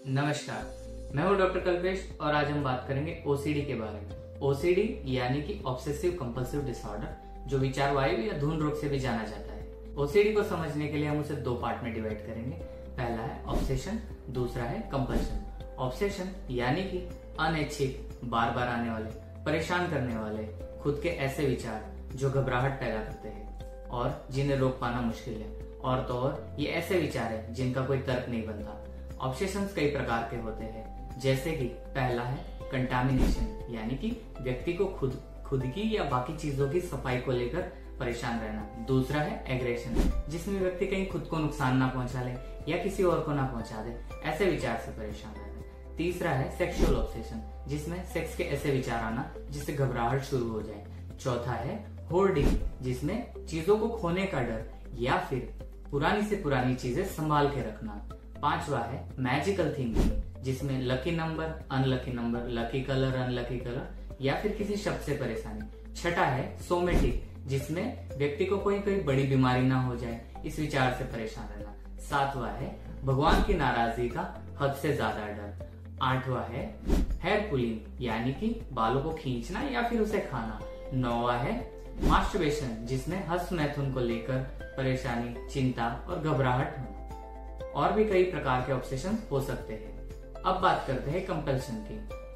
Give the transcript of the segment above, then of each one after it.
नमस्कार, मैं हूं डॉक्टर कल्पेश और आज हम बात करेंगे ओसीडी के बारे में। ओसीडी यानी कि ऑब्सेसिव कंपल्सिव डिसऑर्डर, जो विचार वायु या धुन रोग से भी जाना जाता है। ओसीडी को समझने के लिए हम उसे दो पार्ट में डिवाइड करेंगे। पहला है ऑब्सेशन, दूसरा है कंपल्शन। ऑब्सेशन यानी कि अनैच्छिक, बार बार आने वाले, परेशान करने वाले खुद के ऐसे विचार जो घबराहट पैदा करते हैं और जिन्हें रोक पाना मुश्किल है। और तो और ये ऐसे विचार है जिनका कोई तर्क नहीं बनता। ऑब्सेशंस कई प्रकार के होते हैं, जैसे कि पहला है कंटामिनेशन, यानी कि व्यक्ति को खुद की या बाकी चीजों की सफाई को लेकर परेशान रहना। दूसरा है एग्रेशन, जिसमें व्यक्ति कहीं खुद को नुकसान ना पहुंचा ले या किसी और को ना पहुंचा दे, ऐसे विचार से परेशान रहना। तीसरा है सेक्सुअल ऑब्सेशन, जिसमें सेक्स के ऐसे विचार आना जिससे घबराहट शुरू हो जाए। चौथा है होर्डिंग, जिसमें चीजों को खोने का डर या फिर पुरानी से पुरानी चीजें संभाल के रखना। पांचवा है मैजिकल थिंकिंग, जिसमें lucky number, unlucky number, lucky colour, unlucky colour या फिर किसी शब्द से परेशानी। छठा है सोमेटिक, जिसमें व्यक्ति को कोई बड़ी बीमारी ना हो जाए, इस विचार से परेशान रहना। सातवां है भगवान की नाराजगी का हद से ज्यादा डर। आठवां है हेयर पुलिंग, यानी कि बालों को खींचना या फिर उसे खाना। नौवां है मास्टरबेशन, जिसमें हस्त मैथुन को लेकर परेशानी, चिंता और घबराहट होना। और भी कई प्रकार के ऑब्सेशन हो सकते हैं। अब बात करते हैं कंपल्शन की।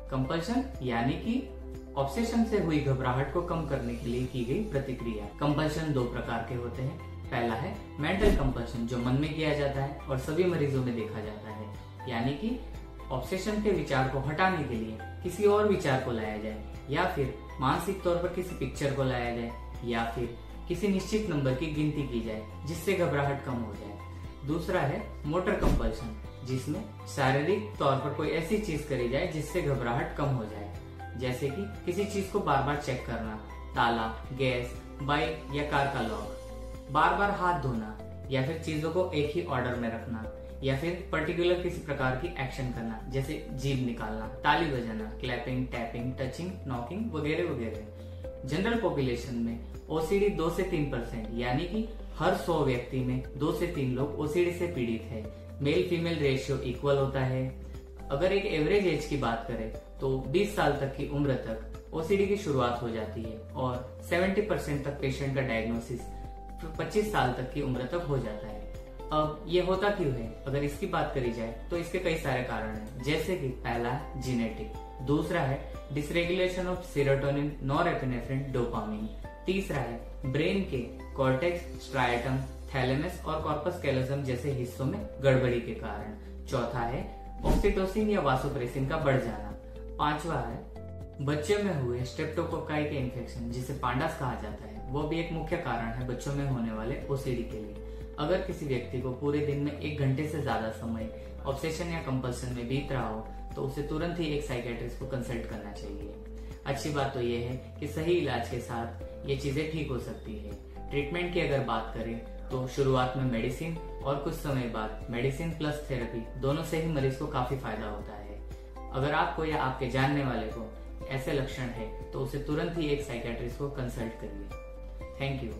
कंपल्शन यानी कि ऑब्सेशन से हुई घबराहट को कम करने के लिए की गई प्रतिक्रिया। कंपल्शन दो प्रकार के होते हैं। पहला है मेंटल कंपल्शन, जो मन में किया जाता है और सभी मरीजों में देखा जाता है, यानी कि ऑब्सेशन के विचार को हटाने के लिए किसी और विचार को लाया जाए या फिर मानसिक तौर पर किसी पिक्चर को लाया जाए या फिर किसी निश्चित नंबर की गिनती की जाए जिससे घबराहट कम हो जाए। दूसरा है मोटर कंपल्शन, जिसमें शारीरिक तौर पर कोई ऐसी चीज करी जाए जिससे घबराहट कम हो जाए, जैसे कि किसी चीज को बार बार चेक करना, ताला, गैस, बाइक या कार का लॉक, बार बार हाथ धोना या फिर चीजों को एक ही ऑर्डर में रखना या फिर पर्टिकुलर किसी प्रकार की एक्शन करना, जैसे जीभ निकालना, ताली बजाना, क्लैपिंग, टैपिंग, टचिंग, नॉकिंग वगैरह वगैरह। जनरल पॉपुलेशन में ओसीडी 2 से 3%, यानी कि हर 100 व्यक्ति में 2 से 3 लोग ओसीडी से पीड़ित है। मेल फीमेल रेशियो इक्वल होता है। अगर एक एवरेज एज की बात करें तो 20 साल तक की उम्र तक ओसीडी की शुरुआत हो जाती है और 70% तक पेशेंट का डायग्नोसिस 25 साल तक की उम्र तक हो जाता है। अब ये होता क्यों है? अगर इसकी बात करी जाए तो इसके कई सारे कारण हैं, जैसे कि पहला है जीनेटिक, दूसरा है dysregulation of serotonin, norepinephrine, dopamine, तीसरा है ब्रेन के कॉर्टेक्स, स्ट्राइटम, थैलेमस और कॉर्पस कैलोसम जैसे हिस्सों में गड़बड़ी के कारण, चौथा है ऑक्सीटोसिन या वासोप्रेसिन का बढ़ जाना, पांचवा है बच्चों में हुए स्ट्रेप्टोकोकाई के इन्फेक्शन, जिसे पांडास कहा जाता है, वो भी एक मुख्य कारण है बच्चों में होने वाले ओसीडी के लिए। अगर किसी व्यक्ति को पूरे दिन में 1 घंटे से ज्यादा समय ऑब्सेशन या कंपल्सन में बीत रहा हो तो उसे तुरंत ही एक साइकियाट्रिस्ट को कंसल्ट करना चाहिए। अच्छी बात तो यह है कि सही इलाज के साथ ये चीजें ठीक हो सकती है। ट्रीटमेंट की अगर बात करें तो शुरुआत में मेडिसिन और कुछ समय बाद मेडिसिन प्लस थेरेपी, दोनों से ही मरीज को काफी फायदा होता है। अगर आपको या आपके जानने वाले को ऐसे लक्षण है तो उसे तुरंत ही एक साइकियाट्रिस्ट को कंसल्ट करिए। Thank you.